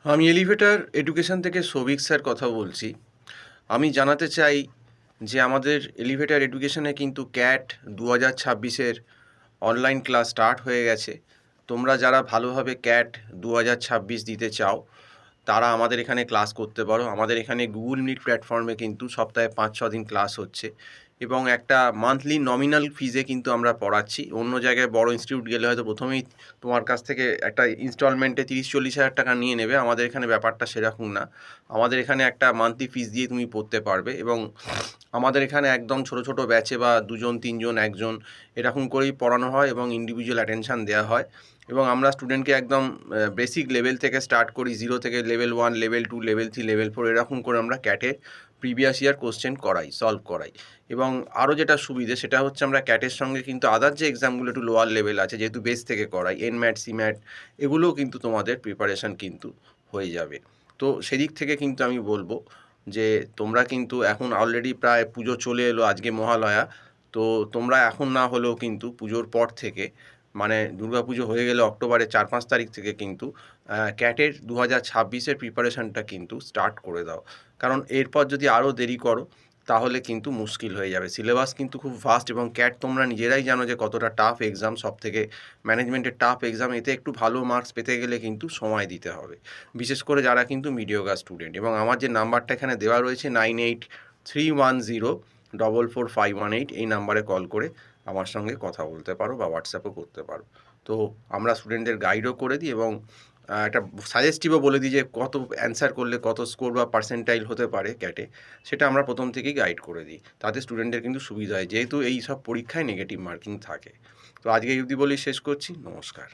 আমি elevator education থেকে Souvik sir কথা বলছি। আমি জানাতে চাই যে আমাদের এলিভেটর এডুকেশনে কিন্তু ক্যাট 2026-এর অনলাইন ক্লাস স্টার্ট হয়ে গেছে। তোমরা যারা ভালোভাবে ক্যাট 2026 দিতে চাও তারা আমাদের এখানে ক্লাস করতে পারো। আমাদের এখানে গুগল মিট প্ল্যাটফর্মে কিন্তু সপ্তাহে 5-6 দিন ক্লাস হচ্ছে এবং একটা মান্থলি নমিনাল ফিজে কিন্তু আমরা পড়াচ্ছি। অন্য জায়গায় বড় ইনস্টিটিউট গেলে হয়তো প্রথমেই তোমার কাছ থেকে একটা ইনস্টলমেন্টে 30-40 হাজার টাকা নিয়ে নেবে। আমাদের এখানে ব্যাপারটা সেরকম না। আমাদের এখানে একটা মান্থলি ফিস দিয়ে তুমি পড়তে পারবে এবং আমাদের এখানে একদম ছোট ছোট ব্যাচে বা 2 জন 3 জন 1 জন এরকম করেই পড়ানো হয় এবং ইন্ডিভিজুয়াল অ্যাটেনশন দেওয়া হয় এবং আমরা স্টুডেন্টকে একদম বেসিক লেভেল থেকে স্টার্ট করি, 0 থেকে লেভেল 1, লেভেল 2, লেভেল 3, লেভেল 4 এরকম করে আমরা ক্যাটের প্রিভিয়াস ইয়ার কোশ্চেন করাই, সলভ করাই। এবং আরও যেটা সুবিধে সেটা হচ্ছে আমরা ক্যাটের সঙ্গে কিন্তু আদার যে এক্সামগুলো একটু লোয়ার লেভেল আছে, যেহেতু বেস থেকে করাই, এনম্যাট, সিম্যাট, এগুলোও কিন্তু তোমাদের প্রিপারেশান কিন্তু হয়ে যাবে। তো সেদিক থেকে কিন্তু আমি বলবো যে তোমরা কিন্তু এখন অলরেডি প্রায় পুজো চলে এলো, আজকে মহালয়া। তো তোমরা এখন না হলেও কিন্তু পুজোর পর থেকে, মানে দুর্গাপুজো হয়ে গেলে অক্টোবরের 4-5 তারিখ থেকে কিন্তু ক্যাটের 2026-এর প্রিপারেশানটা কিন্তু স্টার্ট করে দাও। কারণ এরপর যদি আরও দেরি করো তাহলে কিন্তু মুশকিল হয়ে যাবে। সিলেবাস কিন্তু খুব ভাস্ট এবং ক্যাট তোমরা নিজেরাই জানো যে কতটা টাফ এক্সাম, সবথেকে ম্যানেজমেন্টের টাফ এক্সাম। এতে একটু ভালো মার্কস পেতে গেলে কিন্তু সময় দিতে হবে, বিশেষ করে যারা কিন্তু মিডিওক্লাস স্টুডেন্ট। এবং আমার যে নাম্বারটা এখানে দেওয়া রয়েছে 9831044518, এই নাম্বারে কল করে আমার সঙ্গে কথা বলতে পারো বা হোয়াটসঅ্যাপও করতে পারো। তো আমরা স্টুডেন্টদের গাইডও করে দিই এবং একটা সাজেস্টিভও বলে দিই যে কত অ্যান্সার করলে কত স্কোর বা পার্সেন্টাইল হতে পারে ক্যাটে, সেটা আমরা প্রথম থেকেই গাইড করে দিই। তাতে স্টুডেন্টের কিন্তু সুবিধা হয়, যেহেতু এই সব পরীক্ষায় নেগেটিভ মার্কিং থাকে। তো আজকে এই অবধি বলেই শেষ করছি। নমস্কার।